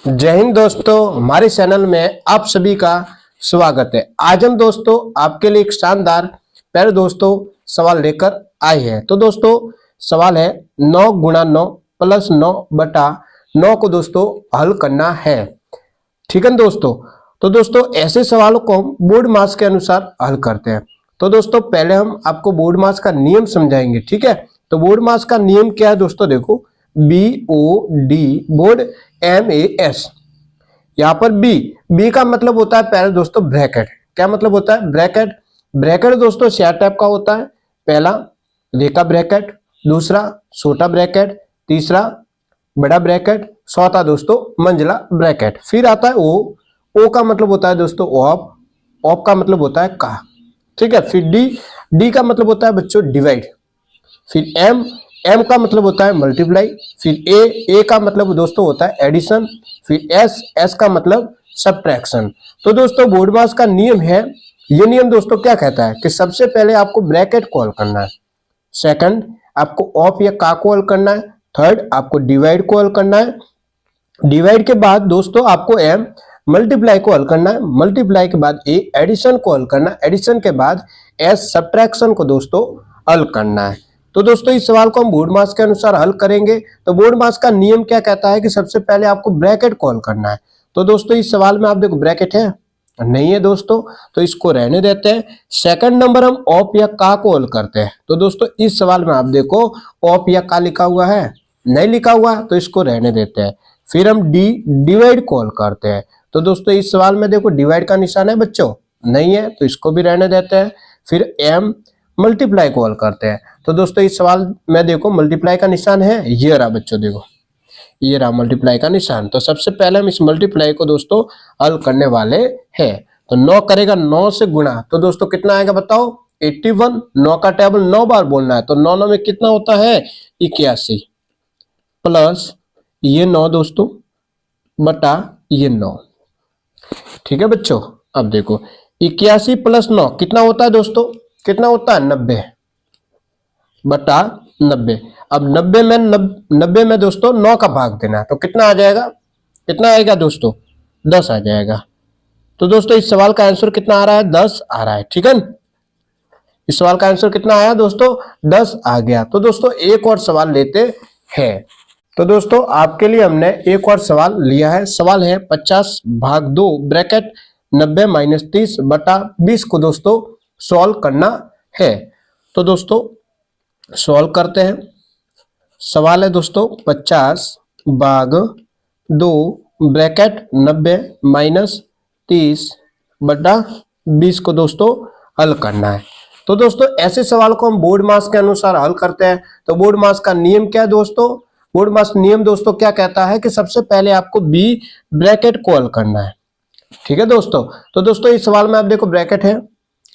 जय हिंद दोस्तों, हमारे चैनल में आप सभी का स्वागत है। आज हम दोस्तों आपके लिए एक शानदार पहले दोस्तों सवाल लेकर आए हैं। तो दोस्तों सवाल है 9 गुणा 9 प्लस 9 बटा 9 को दोस्तों हल करना है। ठीक है दोस्तों। तो दोस्तों ऐसे सवालों को हम बोर्ड मास के अनुसार हल करते हैं। तो दोस्तों पहले हम आपको बोर्ड मास का नियम समझाएंगे। ठीक है, तो बोर्ड मास का नियम क्या है दोस्तों, देखो BOD बोर्ड MAS। यहाँ पर बी का मतलब होता है पहले दोस्तों ब्रैकेट। क्या मतलब होता है? ब्रैकेट। ब्रैकेट दोस्तों चार टाइप का होता है। पहला रेखा ब्रैकेट, दूसरा छोटा ब्रैकेट, तीसरा बड़ा ब्रैकेट, चौथा दोस्तों मंजिला ब्रैकेट। फिर आता है ओ का मतलब होता है दोस्तों ऑफ का मतलब होता है का। ठीक है, फिर डी का मतलब होता है बच्चों डिवाइड। फिर एम का मतलब होता है मल्टीप्लाई। फिर ए का मतलब दोस्तों होता है एडिशन। फिर एस का मतलब सब्ट्रैक्शन। तो दोस्तों बोर्ड मास का नियम है, ये नियम दोस्तों क्या कहता है कि सबसे पहले आपको ब्रैकेट को हल करना है, सेकंड आपको ऑफ या का को हल करना है, थर्ड आपको डिवाइड को हल करना है, डिवाइड के बाद दोस्तों आपको एम मल्टीप्लाई को हल करना है, मल्टीप्लाई के बाद ए एडिशन को हल करना है, एडिशन के बाद एस सब्ट्रैक्शन को दोस्तों हल करना है। तो दोस्तों इस सवाल को हम बोर्ड मास के अनुसार हल करेंगे। तो बोर्ड मास का नियम क्या कहता है कि सबसे पहले आपको ब्रैकेट को हल करना है। तो दोस्तों इस सवाल में आप देखो ब्रैकेट है नहीं है दोस्तों, तो इसको रहने देते हैं। सेकंड नंबर हम ऑफ या का को हल करते हैं। तो दोस्तों इस सवाल में आप देखो ऑफ या का लिखा हुआ है, नहीं लिखा हुआ, तो इसको रहने देते हैं। फिर हम डिवाइड को हल करते हैं। तो दोस्तों इस सवाल में देखो डिवाइड का निशान है बच्चों, नहीं है, तो इसको भी रहने देते हैं। फिर एम मल्टीप्लाई को हल करते हैं। तो दोस्तों इस सवाल में देखो मल्टीप्लाई का निशान है, ये रहा बच्चों, देखो ये रहा मल्टीप्लाई का निशान। तो सबसे पहले हम इस मल्टीप्लाई को दोस्तों हल करने वाले हैं। तो 9 करेगा 9 से गुणा, तो दोस्तों कितना आएगा बताओ 81। 9 का टेबल 9 बार बोलना है, तो 9 में कितना होता है 81 प्लस ये 9 दोस्तों बटा ये 9। ठीक है बच्चों, अब देखो 81 प्लस 9 कितना होता है दोस्तों, कितना होता है 90 बटा 90। अब 90 में दोस्तों 9 का भाग देना है, तो कितना आ जाएगा, कितना आएगा दोस्तों 10 आ जाएगा। तो दोस्तों इस सवाल का आंसर कितना आ रहा है 10 आ रहा है। ठीक है, इस सवाल का आंसर कितना आया दोस्तों 10 आ गया। तो दोस्तों एक और सवाल लेते हैं। तो दोस्तों आपके लिए हमने एक और सवाल लिया है। सवाल है 50 भाग 2 ब्रैकेट 90 माइनस 30 बटा 20 को दोस्तों सॉल्व करना है। तो दोस्तों सॉल्व करते हैं। सवाल है दोस्तों 50 भाग 2 ब्रैकेट 90 माइनस 30 बटा 20 को दोस्तों हल करना है। तो दोस्तों ऐसे सवाल को हम बोर्ड मास के अनुसार हल करते हैं। तो बोर्ड मास का नियम क्या है दोस्तों, बोर्ड मास नियम दोस्तों क्या कहता है कि सबसे पहले आपको बी ब्रैकेट को हल करना है। ठीक है दोस्तों, तो दोस्तों इस सवाल में आप देखो ब्रैकेट है,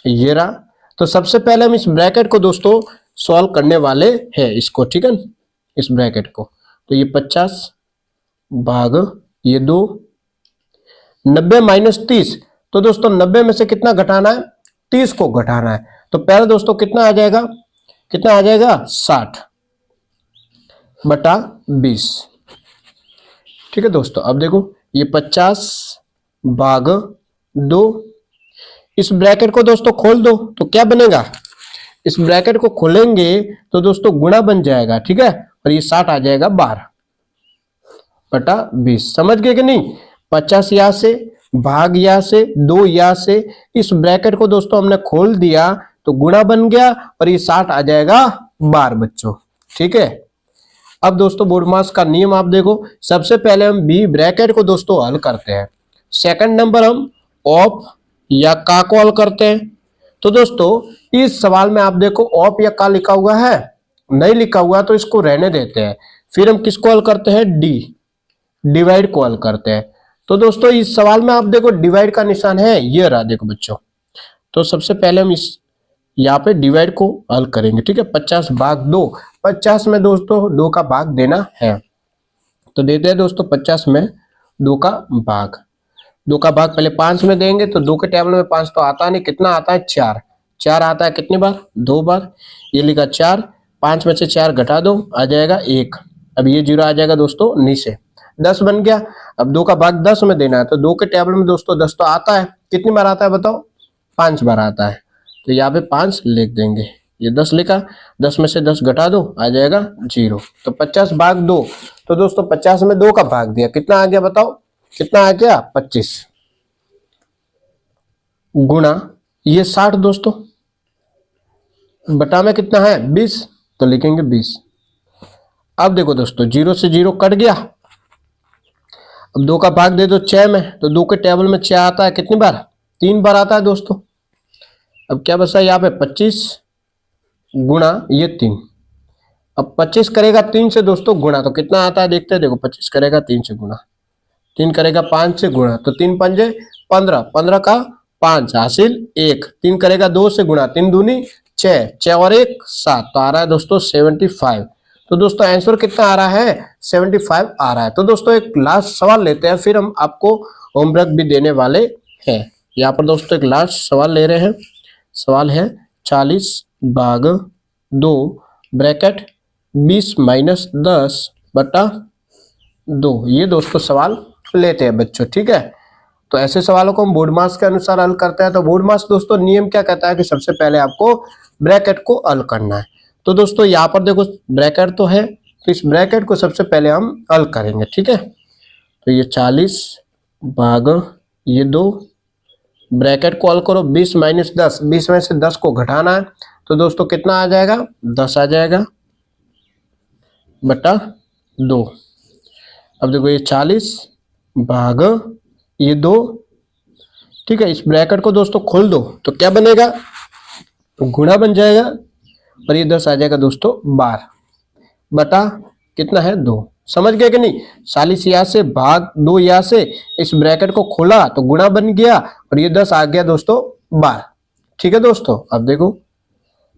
ये रहा। तो सबसे पहले हम इस ब्रैकेट को दोस्तों सॉल्व करने वाले हैं इसको। ठीक है, इस ब्रैकेट को, तो ये 50 भाग ये 2 90 माइनस 30। तो दोस्तों 90 में से कितना घटाना है 30 को घटाना है। तो पहले दोस्तों कितना आ जाएगा, कितना आ जाएगा 60 बटा 20। ठीक है दोस्तों, अब देखो ये 50 भाग 2, इस ब्रैकेट को दोस्तों खोल दो तो क्या बनेगा, इस ब्रैकेट को खोलेंगे तो दोस्तों गुणा बन जाएगा। ठीक है, और ये 60 आ जाएगा 12 बटा 20। समझ गए कि नहीं, 50 यहां से भाग यहां से 2 यहां से, इस ब्रैकेट को दोस्तों हमने खोल दिया तो गुणा बन गया और ये 60 आ जाएगा 12 बच्चों। ठीक है, अब दोस्तों बोर्ड मास का नियम आप देखो, सबसे पहले हम बी ब्रैकेट को दोस्तों हल करते हैं। सेकंड नंबर हम ऑफ या का को हल करते हैं। तो दोस्तों इस सवाल में आप देखो ऑफ या का लिखा हुआ है, नहीं लिखा हुआ, तो इसको रहने देते हैं। फिर हम किसको हल करते हैं डिवाइड को हल करते हैं। तो दोस्तों इस सवाल में आप देखो डिवाइड का निशान है, ये रहा देखो बच्चों। तो सबसे पहले हम इस यहाँ पे डिवाइड को हल करेंगे। ठीक है, 50 भाग 2, 50 में दोस्तों 2 का भाग देना है, तो देते हैं दोस्तों 50 में 2 का भाग। 2 का भाग पहले 5 में देंगे, तो 2 के टेबल में 5 तो आता नहीं, कितना आता है 4 आता है कितनी बार 2 बार, ये लिखा 4। 5 में से 4 घटा दो आ जाएगा 1। अब ये 0 आ जाएगा दोस्तों नीचे, 10 बन गया। अब 2 का भाग 10 में देना है तो 2 के टेबल में दोस्तों 10 तो आता है, कितनी बार आता है बताओ? 5 बार आता है। तो यहाँ पे 5 लिख देंगे। ये 10 लिखा, 10 में से 10 घटा दो, आ जाएगा 0। तो 50 भाग 2, तो दोस्तों 50 में 2 का भाग दिया, कितना आ गया बताओ? कितना आ गया? 25 गुणा ये 60 दोस्तों, बटा में कितना है? 20, तो लिखेंगे 20। अब देखो दोस्तों 0 से 0 कट गया। अब 2 का भाग दे दो 6 में, तो 2 के टेबल में 6 आता है, कितनी बार? 3 बार आता है दोस्तों। अब क्या बचा यहाँ पे? 25 गुणा ये 3। अब 25 करेगा 3 से दोस्तों गुणा, तो कितना आता है देखते हैं। देखो 25 करेगा 3 से गुणा, 3 करेगा 5 से गुणा, तो 3 पंजे 15, 15 का 5 हासिल 1, 3 करेगा 2 से गुणा, 3 दूनी 6, 6 और 1 7, तो आ रहा है दोस्तों 75। तो दोस्तों आंसर कितना आ रहा है? 75 आ रहा है। तो दोस्तों एक लास्ट सवाल लेते हैं, फिर हम आपको होमवर्क भी देने वाले हैं। यहाँ पर दोस्तों एक लास्ट सवाल ले रहे हैं। सवाल है 40 भाग 2 ब्रैकेट 20 माइनस 10 बटा 2। ये दोस्तों सवाल लेते हैं बच्चों, ठीक है। तो ऐसे सवालों को हम बोर्ड मार्क्स के अनुसार हल करते हैं। तो बोर्ड मार्क्स दोस्तों नियम क्या कहता है कि सबसे पहले आपको ब्रैकेट को हल करना है। तो दोस्तों यहाँ पर देखो ब्रैकेट तो है, तो इस ब्रैकेट को सबसे पहले हम हल करेंगे, ठीक है। तो ये 40 भाग ये 2 ब्रैकेट को हल करो, 20 माइनस 10, 20 में से 10 को घटाना है, तो दोस्तों कितना आ जाएगा? 10 आ जाएगा बटा 2। अब देखो ये 40 भाग ये 2, ठीक है। इस ब्रैकेट को दोस्तों खोल दो तो क्या बनेगा? गुणा बन जाएगा, और ये 10 आ जाएगा दोस्तों 12 बटा कितना है? 2। समझ गए कि नहीं? 40 यहाँ से भाग 2 यहाँ से, इस ब्रैकेट को खोला तो गुणा बन गया, और ये 10 आ गया दोस्तों 12, ठीक है दोस्तों। अब देखो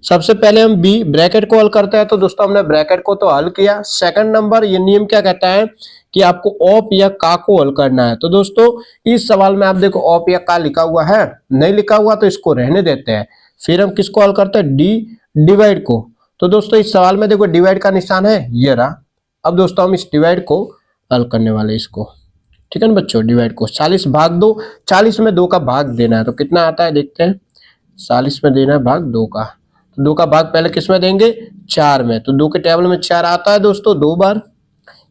सबसे पहले हम बी ब्रैकेट को हल करते हैं। तो दोस्तों हमने ब्रैकेट को तो हल किया। सेकंड नंबर ये नियम क्या कहता है कि आपको ऑप या का को हल करना है। तो दोस्तों इस सवाल में आप देखो ऑप या का लिखा हुआ है, नहीं लिखा हुआ तो इसको रहने देते हैं। फिर हम किसको हल करते हैं? डी डिवाइड को। तो दोस्तों इस सवाल में देखो डिवाइड का निशान है, ये रहा। अब दोस्तों हम इस डिवाइड को हल करने वाले इसको, ठीक है ना बच्चों। डिवाइड को 40 भाग 2, 40 में 2 का भाग देना है, तो कितना आता है देखते हैं। 40 में देना है भाग 2 का, तो 2 का भाग पहले किस में देंगे? 4 में, तो 2 के टेबल में 4 आता है दोस्तों 2 बार।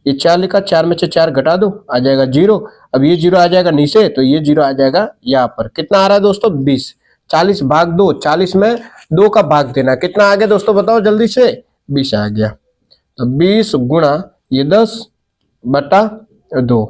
ये 4 लिखा, 4 में से 4 घटा दो, आ जाएगा 0। अब ये 0 आ जाएगा नीचे, तो ये 0 आ जाएगा यहाँ पर। कितना आ रहा है दोस्तों? 20। 40 भाग 2, 40 में 2 का भाग देना, कितना आ गया दोस्तों बताओ जल्दी से? 20 आ गया। तो 20 गुणा ये 10 बटा 2।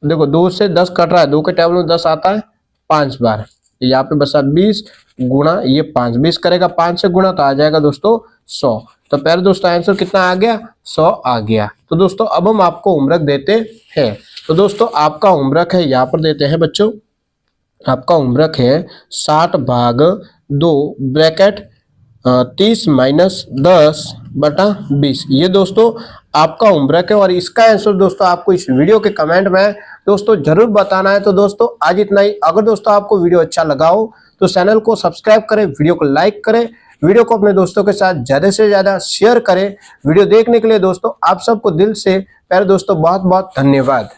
देखो 2 से 10 कट रहा है, 2 के टेबल में 10 आता है 5 बार, यहाँ पे बसा 20 गुणा ये 5, 20 करेगा 5 से गुणा, तो आ जाएगा दोस्तों 100। तो पहले दोस्तों आंसर कितना आ गया? 100 आ गया। तो दोस्तों अब हम आपको होमवर्क देते हैं। तो दोस्तों आपका होमवर्क है, यहाँ पर देते हैं बच्चों, आपका होमवर्क है 60 भाग 2 ब्रैकेट 30 माइनस 10 बटा 20। ये दोस्तों आपका होमवर्क है, और इसका आंसर दोस्तों आपको इस वीडियो के कमेंट में दोस्तों जरूर बताना है। तो दोस्तों आज इतना ही। अगर दोस्तों आपको वीडियो अच्छा लगा हो तो चैनल को सब्सक्राइब करें, वीडियो को लाइक करें, वीडियो को अपने दोस्तों के साथ ज्यादा से ज्यादा शेयर करें। वीडियो देखने के लिए दोस्तों आप सबको दिल से प्यारे दोस्तों बहुत बहुत धन्यवाद।